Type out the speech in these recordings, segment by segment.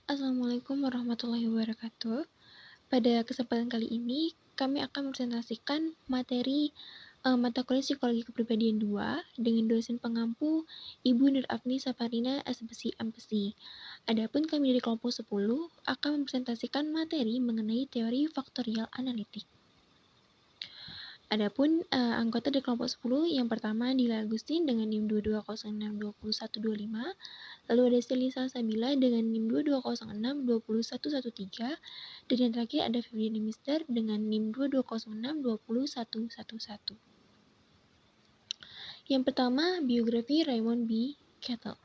Assalamualaikum warahmatullahi wabarakatuh. Pada kesempatan kali ini, kami akan mempresentasikan materi mata kuliah Psikologi Kepribadian 2 dengan dosen pengampu Ibu Nur Afni Safarina, SPSI MPSI. Adapun kami dari kelompok 10 akan mempresentasikan materi mengenai teori faktorial analitik. Adapun anggota dari kelompok 10 yang pertama Dila Agustin dengan NIM 22062125, lalu ada Steli Salsabila dengan NIM 22062113, dan yang terakhir ada Febriani Mister dengan NIM 2206 Yang pertama, biografi Raymond B. Cattell.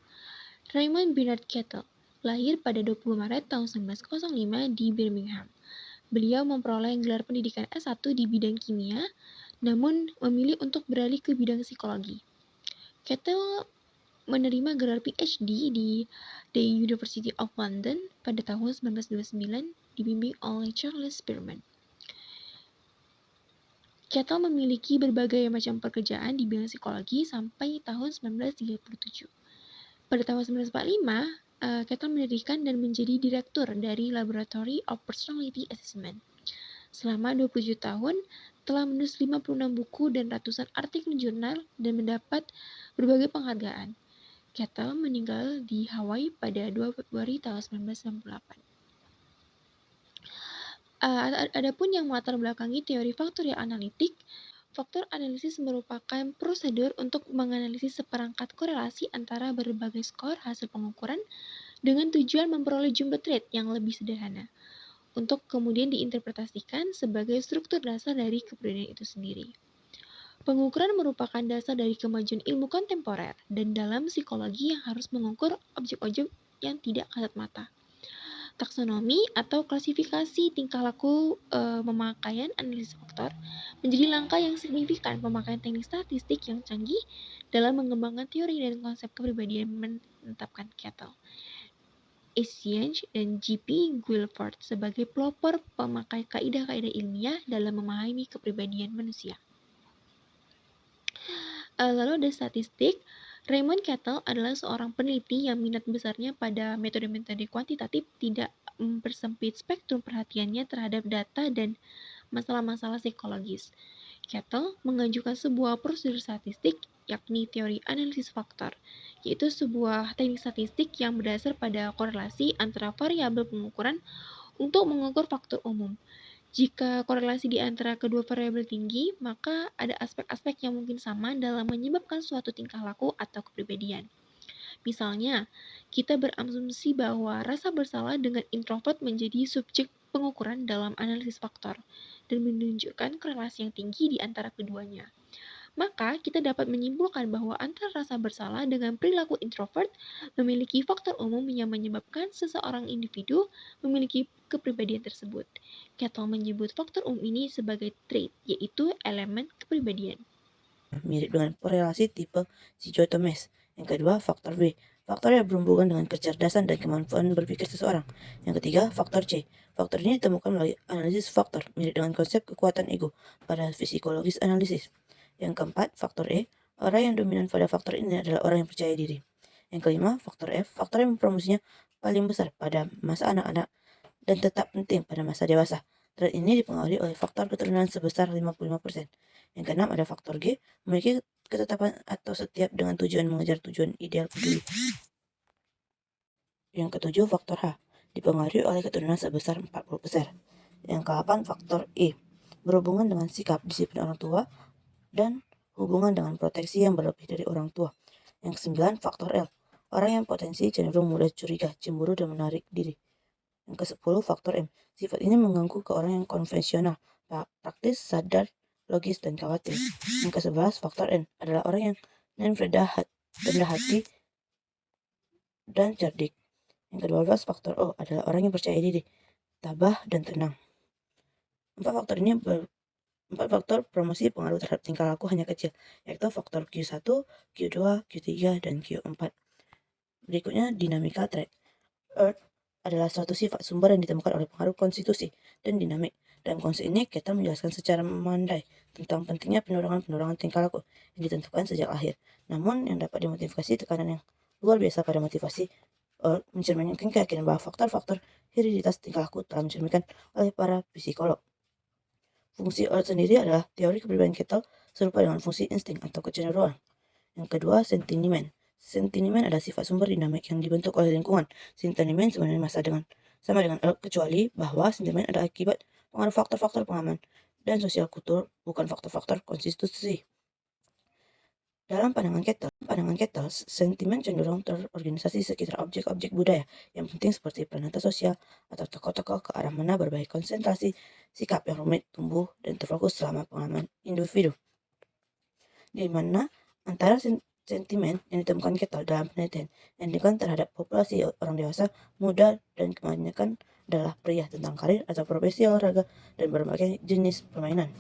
Raymond Bernard Cattell lahir pada 20 Maret tahun 1905 di Birmingham. Beliau memperoleh gelar pendidikan S1 di bidang kimia, namun memilih untuk beralih ke bidang psikologi. Cattell menerima gelar PhD di The University of London pada tahun 1929, dibimbing oleh Charles Spearman. Cattell memiliki berbagai macam pekerjaan di bidang psikologi sampai tahun 1937. Pada tahun 1945, Cattell mendirikan dan menjadi direktur dari Laboratory of Personality Assessment. Selama 27 tahun, telah menulis 56 buku dan ratusan artikel jurnal dan mendapat berbagai penghargaan. Cattell meninggal di Hawaii pada 2 Februari tahun 1998. Adapun yang melatar belakangi teori faktorial analitik, faktor analisis merupakan prosedur untuk menganalisis seperangkat korelasi antara berbagai skor hasil pengukuran dengan tujuan memperoleh jumlah trait yang lebih sederhana, untuk kemudian diinterpretasikan sebagai struktur dasar dari kepribadian itu sendiri. Pengukuran merupakan dasar dari kemajuan ilmu kontemporer dan dalam psikologi yang harus mengukur objek-objek yang tidak kasat mata. Taksonomi atau klasifikasi tingkah laku pemakaian analisis faktor menjadi langkah yang signifikan pemakaian teknik statistik yang canggih dalam mengembangkan teori dan konsep kepribadian, menetapkan Cattell, Estienne, dan J.P. Guilford sebagai pelopor pemakai kaidah-kaidah ilmiah dalam memahami kepribadian manusia. Lalu ada statistik. Raymond Cattell adalah seorang peneliti yang minat besarnya pada metode-metode kuantitatif, tidak mempersempit spektrum perhatiannya terhadap data dan masalah-masalah psikologis. Cattell mengajukan sebuah prosedur statistik, yakni teori analisis faktor, yaitu sebuah teknik statistik yang berdasar pada korelasi antara variabel pengukuran untuk mengukur faktor umum. Jika korelasi di antara kedua variabel tinggi, maka ada aspek-aspek yang mungkin sama dalam menyebabkan suatu tingkah laku atau kepribadian. Misalnya, kita berasumsi bahwa rasa bersalah dengan introvert menjadi subjek pengukuran dalam analisis faktor dan menunjukkan korelasi yang tinggi di antara keduanya. Maka, kita dapat menyimpulkan bahwa antara rasa bersalah dengan perilaku introvert memiliki faktor umum yang menyebabkan seseorang individu memiliki kepribadian tersebut. Cattell menyebut faktor umum ini sebagai trait, yaitu elemen kepribadian. Mirip dengan korelasi tipe Chichotomes. Yang kedua, faktor B. Faktor yang berhubungan dengan kecerdasan dan kemampuan berpikir seseorang. Yang ketiga, faktor C. Faktor ini ditemukan melalui analisis faktor, mirip dengan konsep kekuatan ego pada psikologis analisis. Yang keempat, faktor E. Orang yang dominan pada faktor ini adalah orang yang percaya diri. Yang kelima, faktor F. Faktor yang promosinya paling besar pada masa anak-anak dan tetap penting pada masa dewasa. Tren ini dipengaruhi oleh faktor keturunan sebesar 55%. Yang keenam ada faktor G, memiliki ketetapan atau setiap dengan tujuan mengejar tujuan ideal peduli. Yang ketujuh faktor H, dipengaruhi oleh keturunan sebesar 40%. Yang ke-8 faktor E, berhubungan dengan sikap disiplin orang tua dan hubungan dengan proteksi yang berlebih dari orang tua. Yang ke-9 faktor L, orang yang potensi cenderung mudah curiga, cemburu, dan menarik diri. Yang ke-10 faktor M, sifat ini mengganggu ke orang yang konvensional, praktis, sadar, logis, dan khawatir. Yang ke-11 faktor N adalah orang yang rendah hati dan cerdik. Yang ke-12 faktor O adalah orang yang percaya diri, tabah, dan tenang. Empat faktor promosi pengaruh terhadap tingkah laku hanya kecil, yaitu faktor Q1, Q2, Q3, dan Q4. Berikutnya dinamika trait. Earth adalah suatu sifat sumber yang ditemukan oleh pengaruh konstitusi dan dinamik. Dalam konsep ini, kita menjelaskan secara memandai tentang pentingnya pendorongan tingkah laku yang ditentukan sejak lahir, namun yang dapat dimodifikasi tekanan yang luar biasa pada motivasi mencerminkan keyakinan bahwa faktor-faktor hereditas tingkah laku telah mencerminkan oleh para psikolog. Fungsi Earth sendiri adalah teori kepribadian Kettle serupa dengan fungsi insting atau kecenderungan. Yang kedua, sentimen. Sentimen adalah sifat sumber dinamik yang dibentuk oleh lingkungan. Sentimen sebenarnya sama dengan Earth, kecuali bahwa sentimen adalah akibat pengaruh faktor-faktor pengalaman dan sosial kultur, bukan faktor-faktor konstitusi. Dalam pandangan Kettle, sentimen cenderung terorganisasi sekitar objek-objek budaya yang penting seperti peranata sosial atau tokoh-tokoh ke arah mana berbagai konsentrasi sikap yang rumit tumbuh dan terfokus selama pengalaman individu. Di mana antara sentimen yang ditemukan Kettle dalam penelitian yang dilakukan terhadap populasi orang dewasa, muda, dan kebanyakan adalah pria tentang karir atau profesi olahraga dan berbagai jenis permainan.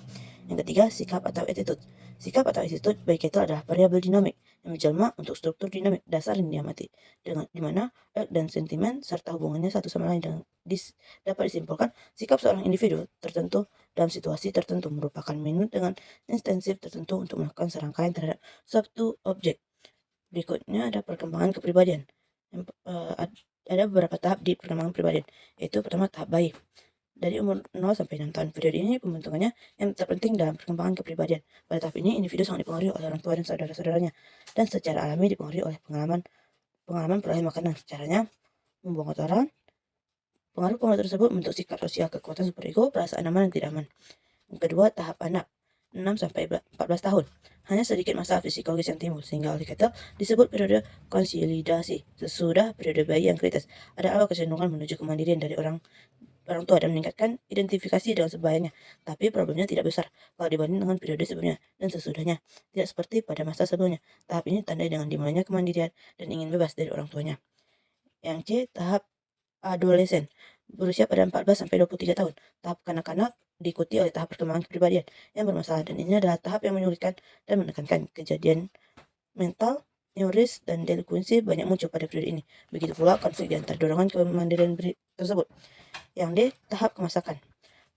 Yang ketiga, sikap atau attitude. Sikap atau attitude bagi Kettle adalah variabel dinamik yang menjelma untuk struktur dinamik dasar yang diamati, di mana dan sentimen serta hubungannya satu sama lain dapat disimpulkan sikap seorang individu tertentu dalam situasi tertentu merupakan minat dengan intensif tertentu untuk melakukan serangkaian terhadap suatu objek. Berikutnya ada perkembangan kepribadian. Ada beberapa tahap di perkembangan kepribadian, yaitu pertama tahap bayi. Dari umur 0 sampai 6 tahun, periode ini pembentukannya yang terpenting dalam perkembangan kepribadian. Pada tahap ini, individu sangat dipengaruhi oleh orang tua dan saudara-saudaranya, dan secara alami dipengaruhi oleh pengalaman peroleh makanan. Caranya membuang kotoran. Pengaruh-pengaruh tersebut membentuk sikap sosial, kekuatan superego, perasaan aman dan tidak aman. Yang kedua, tahap anak, 6 sampai 14 tahun. Hanya sedikit masalah psikologis yang timbul, sehingga oleh Kettle disebut periode konsolidasi. Sesudah periode bayi yang kritis, ada awal kecenderungan menuju kemandirian dari orang tua dan meningkatkan identifikasi dengan sebayanya, tapi problemnya tidak besar kalau dibanding dengan periode sebelumnya dan sesudahnya. Tidak seperti pada masa sebelumnya. Tahap ini tandai dengan dimulainya kemandirian dan ingin bebas dari orang tuanya. Yang C, tahap adolesen, berusia pada 14 sampai 23 tahun. Tahap kanak-kanak diikuti oleh tahap perkembangan kepribadian yang bermasalah, dan ini adalah tahap yang menyulitkan dan menekankan. Kejadian mental, neuris, dan delinkuensi banyak muncul pada periode ini. Begitu pula konflik di antara dorongan kemandirian tersebut. Yang D, tahap kemasakan,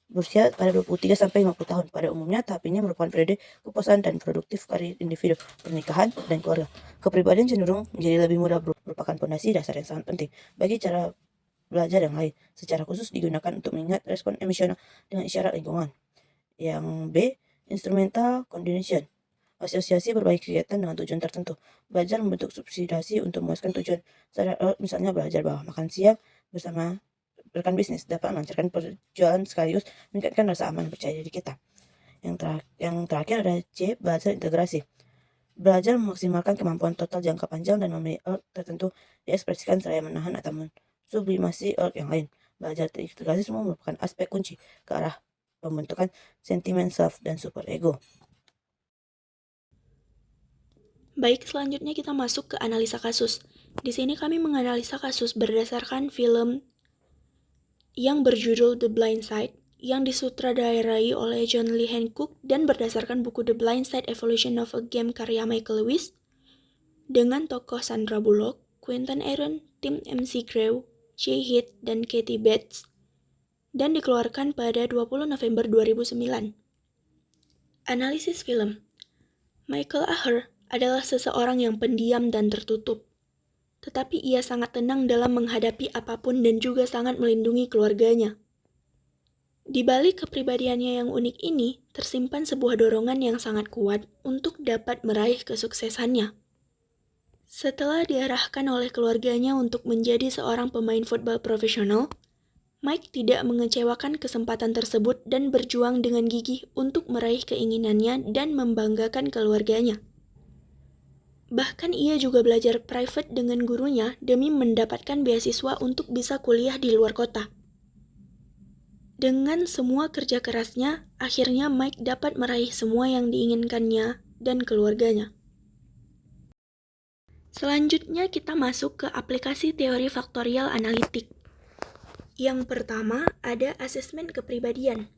berusia pada 23 sampai 50 tahun. Pada umumnya, tahap ini merupakan periode kepuasan dan produktif karir individu, pernikahan, dan keluarga. Kepribadian cenderung menjadi lebih mudah, merupakan fondasi dasar yang sangat penting bagi cara belajar yang lain. Secara khusus digunakan untuk mengingat respon emosional dengan isyarat lingkungan. Yang B, instrumental condition, asosiasi berbagai kegiatan dengan tujuan tertentu. Belajar membentuk subsidasi untuk memuaskan tujuan sadar, misalnya belajar bahwa makan siang bersama rekan bisnis dapat melancarkan perjualan sekaligus meningkatkan rasa aman dan percaya diri kita. Yang terakhir ada C, belajar integrasi. Belajar memaksimalkan kemampuan total jangka panjang dan memilih tertentu diekspresikan seraya menahan atau mensublimasi yang lain. Belajar integrasi semua merupakan aspek kunci ke arah pembentukan sentimen self dan superego. Baik, selanjutnya kita masuk ke analisa kasus. Di sini kami menganalisa kasus berdasarkan film yang berjudul The Blind Side, yang disutradarai oleh John Lee Hancock dan berdasarkan buku The Blind Side Evolution of a Game karya Michael Lewis, dengan tokoh Sandra Bullock, Quentin Aaron, Tim MC Grew, Jay Heath, dan Kathy Bates, dan dikeluarkan pada 20 November 2009. Analisis film. Michael Aher adalah seseorang yang pendiam dan tertutup, tetapi ia sangat tenang dalam menghadapi apapun dan juga sangat melindungi keluarganya. Di balik kepribadiannya yang unik ini, tersimpan sebuah dorongan yang sangat kuat untuk dapat meraih kesuksesannya. Setelah diarahkan oleh keluarganya untuk menjadi seorang pemain football profesional, Mike tidak mengecewakan kesempatan tersebut dan berjuang dengan gigih untuk meraih keinginannya dan membanggakan keluarganya. Bahkan ia juga belajar private dengan gurunya demi mendapatkan beasiswa untuk bisa kuliah di luar kota. Dengan semua kerja kerasnya, akhirnya Mike dapat meraih semua yang diinginkannya dan keluarganya. Selanjutnya kita masuk ke aplikasi teori faktorial analitik. Yang pertama ada asesmen kepribadian.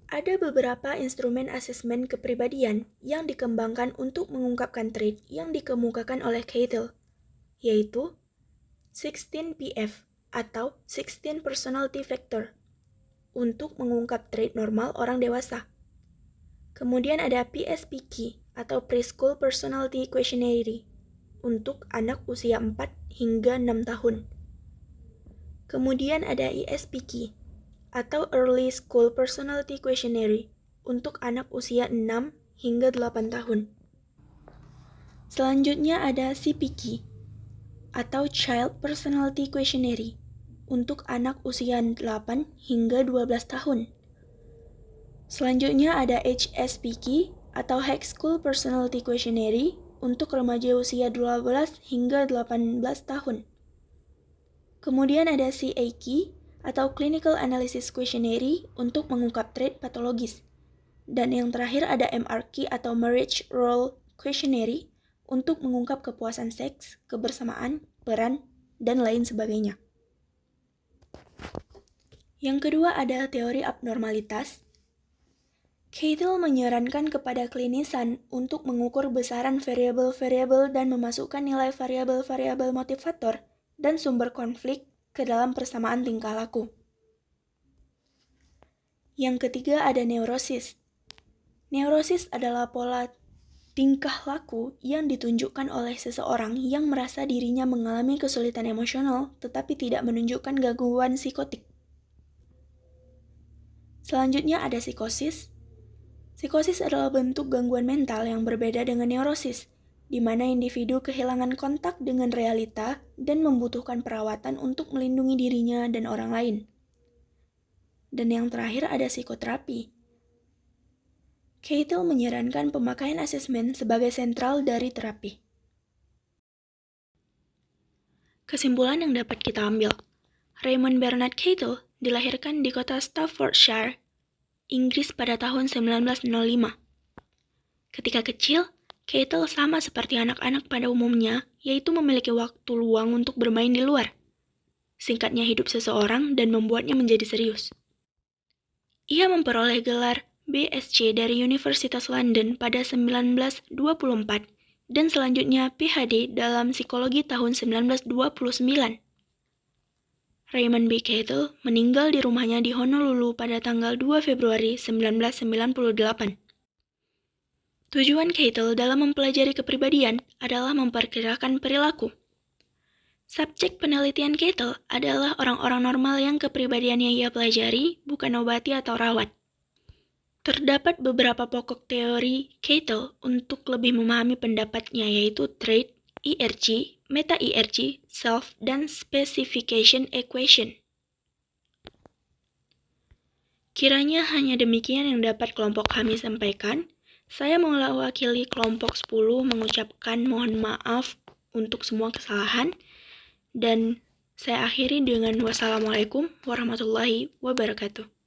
Ada beberapa instrumen asesmen kepribadian yang dikembangkan untuk mengungkapkan trait yang dikemukakan oleh Kettle, yaitu 16PF atau 16 Personality Factor untuk mengungkap trait normal orang dewasa. Kemudian ada PSPQ atau Preschool Personality Questionnaire untuk anak usia 4 hingga 6 tahun. Kemudian ada ESPQ atau Early School Personality Questionnaire untuk anak usia 6 hingga 8 tahun. Selanjutnya ada CPQ atau Child Personality Questionnaire untuk anak usia 8 hingga 12 tahun. Selanjutnya ada HSPQ atau High School Personality Questionnaire untuk remaja usia 12 hingga 18 tahun. Kemudian ada CAQ atau Clinical Analysis Questionnaire untuk mengungkap trait patologis. Dan yang terakhir ada MRQ atau Marriage Role Questionnaire untuk mengungkap kepuasan seks, kebersamaan, peran, dan lain sebagainya. Yang kedua ada teori abnormalitas. Cahill menyarankan kepada klinisan untuk mengukur besaran variabel-variabel dan memasukkan nilai variabel-variabel motivator dan sumber konflik ke dalam persamaan tingkah laku. Yang ketiga ada neurosis. Neurosis adalah pola tingkah laku yang ditunjukkan oleh seseorang yang merasa dirinya mengalami kesulitan emosional tetapi tidak menunjukkan gangguan psikotik. Selanjutnya ada psikosis. Psikosis adalah bentuk gangguan mental yang berbeda dengan neurosis, di mana individu kehilangan kontak dengan realita dan membutuhkan perawatan untuk melindungi dirinya dan orang lain. Dan yang terakhir ada psikoterapi. Cahill menyarankan pemakaian asesmen sebagai sentral dari terapi. Kesimpulan yang dapat kita ambil. Raymond Bernard Cahill dilahirkan di kota Staffordshire, Inggris pada tahun 1905. Ketika kecil, Cahill sama seperti anak-anak pada umumnya, yaitu memiliki waktu luang untuk bermain di luar. Singkatnya hidup seseorang dan membuatnya menjadi serius. Ia memperoleh gelar BSc dari Universitas London pada 1924 dan selanjutnya PhD dalam psikologi tahun 1929. Raymond B. Cahill meninggal di rumahnya di Honolulu pada tanggal 2 Februari 1998. Tujuan Cahill dalam mempelajari kepribadian adalah memperkirakan perilaku. Subjek penelitian Cahill adalah orang-orang normal yang kepribadiannya ia pelajari, bukan obati atau rawat. Terdapat beberapa pokok teori Cahill untuk lebih memahami pendapatnya yaitu trait, IRG, meta-IRG, self, dan specification equation. Kiranya hanya demikian yang dapat kelompok kami sampaikan. Saya mewakili kelompok 10 mengucapkan mohon maaf untuk semua kesalahan. Dan saya akhiri dengan wassalamualaikum warahmatullahi wabarakatuh.